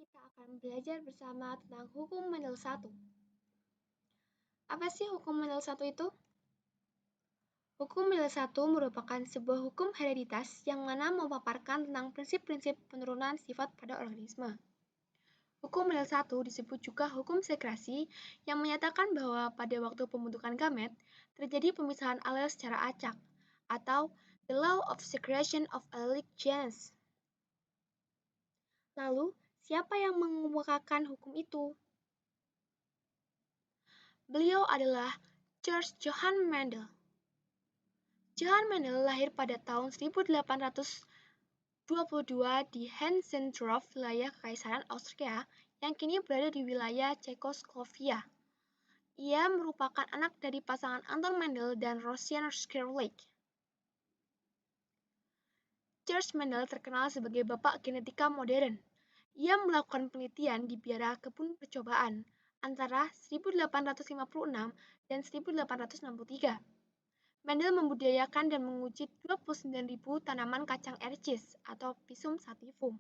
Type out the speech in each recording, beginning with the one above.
kita akan belajar bersama tentang hukum Mendel 1. Apa sih hukum Mendel 1 itu? Hukum Mendel 1 merupakan sebuah hukum hereditas yang mana memaparkan tentang prinsip-prinsip penurunan sifat pada organisme. Hukum Mendel 1 disebut juga hukum sekresi yang menyatakan bahwa pada waktu pembentukan gamet terjadi pemisahan alel secara acak atau the law of secretion of allelic genes. Lalu, siapa yang mengemukakan hukum itu? Beliau adalah George Johann Mendel. Johann Mendel lahir pada tahun 1822 di Hetzendorf, wilayah Kekaisaran Austria, yang kini berada di wilayah Cekoslovakia. Ia merupakan anak dari pasangan Anton Mendel dan Rosine Skrlik. George Mendel terkenal sebagai bapak genetika modern. Ia melakukan penelitian di biara kebun percobaan antara 1856 dan 1863. Mendel membudidayakan dan menguji 29.000 tanaman kacang ercis atau Pisum sativum.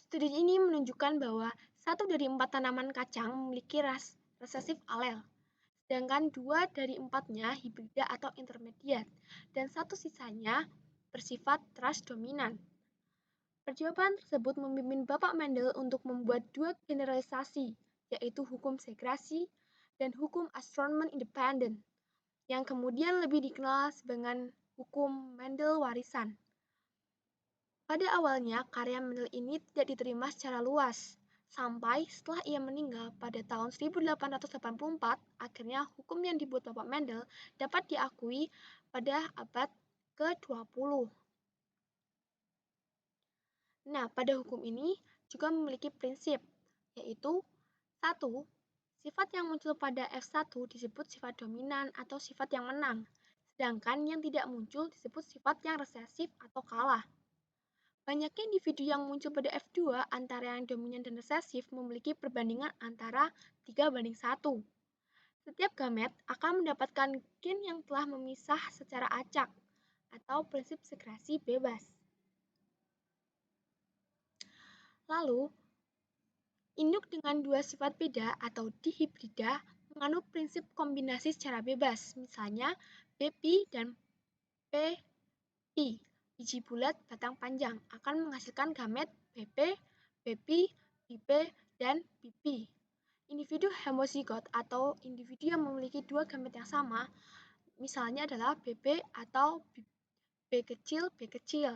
Studi ini menunjukkan bahwa 1 dari 4 tanaman kacang memiliki resesif alel, sedangkan 2 dari 4-nya hibrida atau intermediat, dan 1 sisanya bersifat transdominan. Percobaan tersebut membimbing Bapak Mendel untuk membuat 2 generalisasi, yaitu hukum sekresi dan hukum astronomen independen, yang kemudian lebih dikenal sebagai hukum Mendel warisan. Pada awalnya, karya Mendel ini tidak diterima secara luas, sampai setelah ia meninggal pada tahun 1884, akhirnya hukum yang dibuat Bapak Mendel dapat diakui pada abad ke-20. Nah, pada hukum ini juga memiliki prinsip, yaitu 1. Sifat yang muncul pada F1 disebut sifat dominan atau sifat yang menang, sedangkan yang tidak muncul disebut sifat yang resesif atau kalah. Banyaknya individu yang muncul pada F2 antara yang dominan dan resesif memiliki perbandingan antara 3:1. Setiap gamet akan mendapatkan gen yang telah memisah secara acak, atau prinsip sekresi bebas. Lalu, induk dengan 2 sifat beda atau dihibrida menganut prinsip kombinasi secara bebas, misalnya BP dan PP, biji bulat batang panjang, akan menghasilkan gamet BP, BP, PP, dan PP. Individu homozigot atau individu yang memiliki 2 gamet yang sama, misalnya adalah BB atau B kecil, B kecil.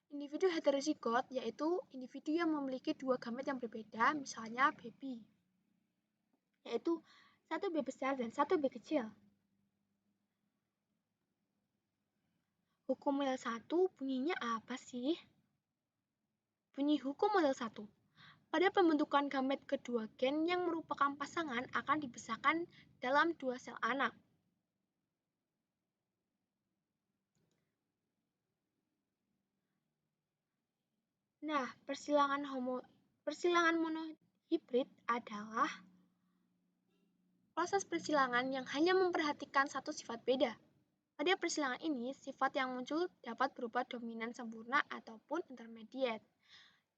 Individu heterozigot yaitu individu yang memiliki 2 gamet yang berbeda, misalnya baby, yaitu 1 B besar dan 1 B kecil. Hukum model 1 bunyinya apa sih? Bunyi hukum model 1. Pada pembentukan gamet kedua, gen yang merupakan pasangan akan dibesarkan dalam 2 sel anak. Nah, persilangan monohibrid adalah proses persilangan yang hanya memperhatikan satu sifat beda. Pada persilangan ini, sifat yang muncul dapat berupa dominan sempurna ataupun intermediate.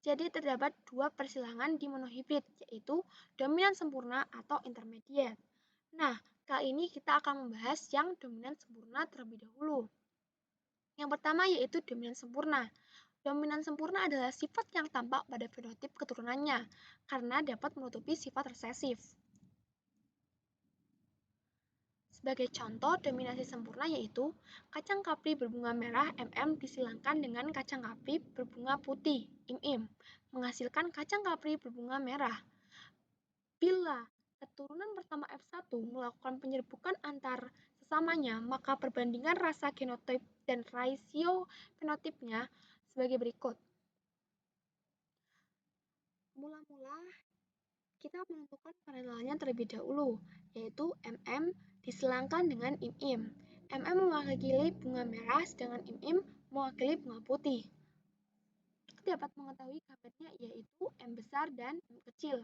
Jadi terdapat 2 persilangan di monohibrid, yaitu dominan sempurna atau intermediate. Nah, kali ini kita akan membahas yang dominan sempurna terlebih dahulu. Yang pertama yaitu dominan sempurna. Dominan sempurna adalah sifat yang tampak pada fenotip keturunannya, karena dapat menutupi sifat resesif. Sebagai contoh dominasi sempurna yaitu kacang kapri berbunga merah MM disilangkan dengan kacang kapri berbunga putih MM, menghasilkan kacang kapri berbunga merah. Bila keturunan pertama F1 melakukan penyerbukan antar sesamanya, maka perbandingan rasa genotip dan rasio fenotipnya sebagai berikut. Mula-mula kita menentukan paralelnya terlebih dahulu, yaitu MM disilangkan dengan MM. MM mewakili bunga merah, sedangkan MM mewakili bunga putih. Kita dapat mengetahui gametnya yaitu M besar dan M kecil.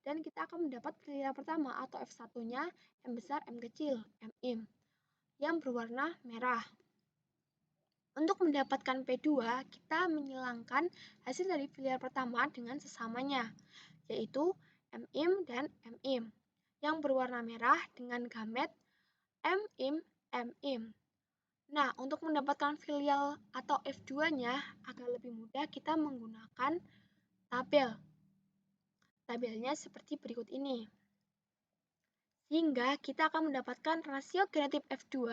Dan kita akan mendapat kriteria pertama atau F1-nya M besar, M kecil, MM, yang berwarna merah. Untuk mendapatkan P2, kita menyilangkan hasil dari filial pertama dengan sesamanya, yaitu MIM dan MIM, yang berwarna merah dengan gamet MIM, MIM. Nah, untuk mendapatkan filial atau F2-nya agar lebih mudah, kita menggunakan tabel. Tabelnya seperti berikut ini. Sehingga kita akan mendapatkan rasio genotip F2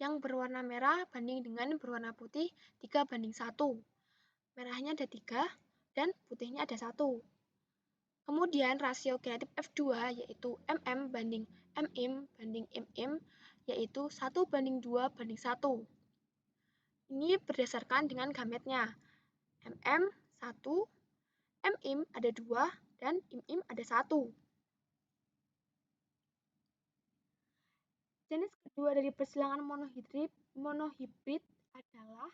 yang berwarna merah banding dengan berwarna putih 3:1. Merahnya ada 3 dan putihnya ada 1. Kemudian rasio genotip F2 yaitu MM banding MIM banding IMIM yaitu 1:2:1. Ini berdasarkan dengan gametnya. MM 1, MIM ada 2, dan IMIM ada 1. Jenis kedua dari persilangan monohibrid adalah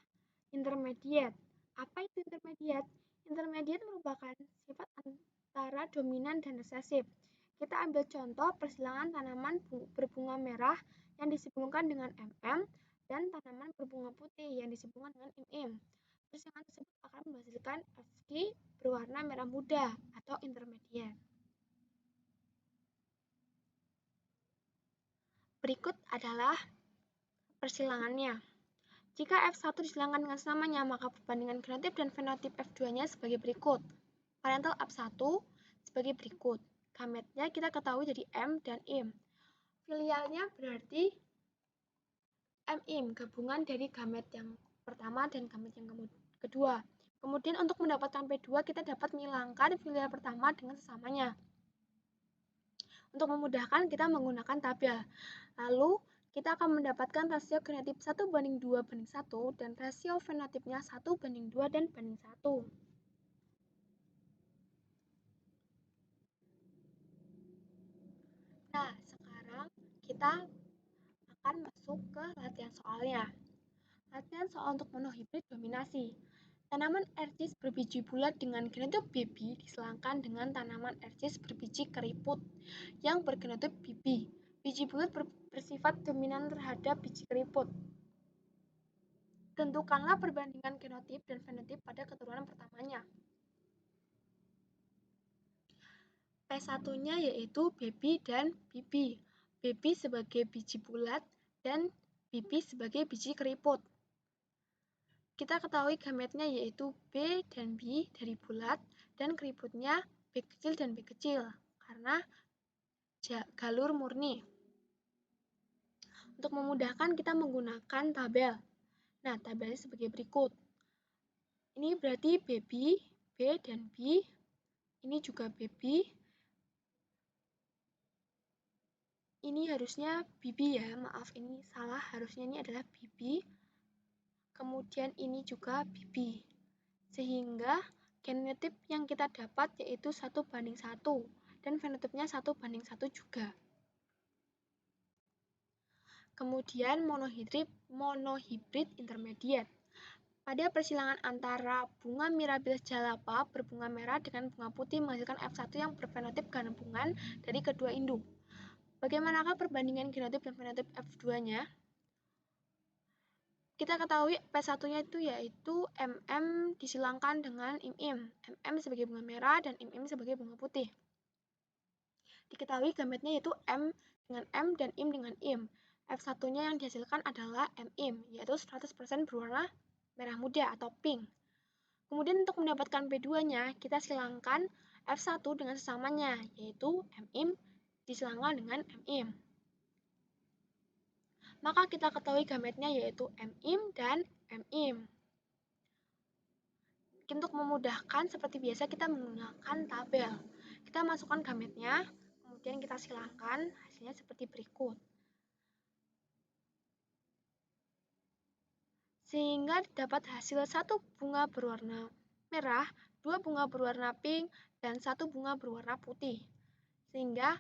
intermediate. Apa itu intermediate? Intermediate merupakan sifat antara dominan dan resesif. Kita ambil contoh persilangan tanaman berbunga merah yang disibukkan dengan MM dan tanaman berbunga putih yang disibukkan dengan IMIM. Persilangan tersebut akan menghasilkan FG berwarna merah muda atau intermediate. Berikut adalah persilangannya. Jika F1 disilangkan dengan selamanya, maka perbandingan genotip dan fenotip F2-nya sebagai berikut. Parental F1 sebagai berikut. Gametnya kita ketahui jadi M dan IM. Filialnya berarti MIM, gabungan dari gamet yang pertama dan gamet yang kedua. Kemudian untuk mendapatkan P2, kita dapat menghilangkan filial pertama dengan sesamanya. Untuk memudahkan, kita menggunakan tabel. Lalu, kita akan mendapatkan rasio genotip 1:2:1 dan rasio fenotipnya 1:2 dan banding 1. Nah, sekarang kita akan masuk ke latihan soalnya. Latihan soal untuk monohibrid dominasi. Tanaman ercis berbiji bulat dengan genotip BB diselangkan dengan tanaman ercis berbiji keriput yang bergenotip BB. Biji bulat bersifat dominan terhadap biji keriput. Tentukanlah perbandingan genotip dan fenotip pada keturunan pertamanya. P1-nya yaitu baby dan bibi. Baby sebagai biji bulat dan bibi sebagai biji keriput. Kita ketahui gametnya yaitu B dan B dari bulat dan keriputnya B kecil dan B kecil karena galur murni. Untuk memudahkan kita menggunakan tabel. Nah, tabelnya sebagai berikut. Ini berarti baby, B dan B. Ini juga baby. Ini harusnya bibi ya, maaf ini salah, harusnya ini adalah bibi. Kemudian ini juga bibi. Sehingga genotip yang kita dapat yaitu 1:1 dan fenotipnya 1:1 juga. Kemudian monohibrid intermediate. Pada persilangan antara bunga Mirabilis jalapa berbunga merah dengan bunga putih menghasilkan F1 yang berfenotip gabungan dari kedua induk. Bagaimanakah perbandingan genotip dan fenotip F2-nya? Kita ketahui P1-nya itu yaitu MM disilangkan dengan IMIM. MM sebagai bunga merah dan IMIM sebagai bunga putih. Diketahui gametnya yaitu M dengan M dan IM dengan IM. F1-nya yang dihasilkan adalah MIM, yaitu 100% berwarna merah muda atau pink. Kemudian untuk mendapatkan P2-nya, kita silangkan F1 dengan sesamanya, yaitu MIM disilangkan dengan MIM. Maka kita ketahui gametnya yaitu MIM dan MIM. Untuk memudahkan, seperti biasa kita menggunakan tabel. Kita masukkan gametnya, kemudian kita silangkan, hasilnya seperti berikut. Sehingga dapat hasil 1 bunga berwarna merah, 2 bunga berwarna pink, dan 1 bunga berwarna putih. Sehingga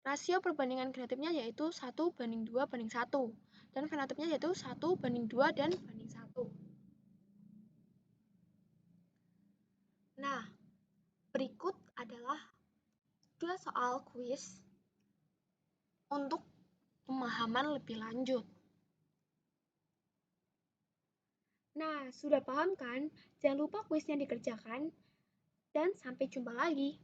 rasio perbandingan genotipnya yaitu 1:2:1 dan fenotipnya yaitu 1:2 dan banding 1. Nah, berikut adalah 2 soal kuis untuk pemahaman lebih lanjut. Nah, sudah paham kan? Jangan lupa kuisnya dikerjakan dan sampai jumpa lagi.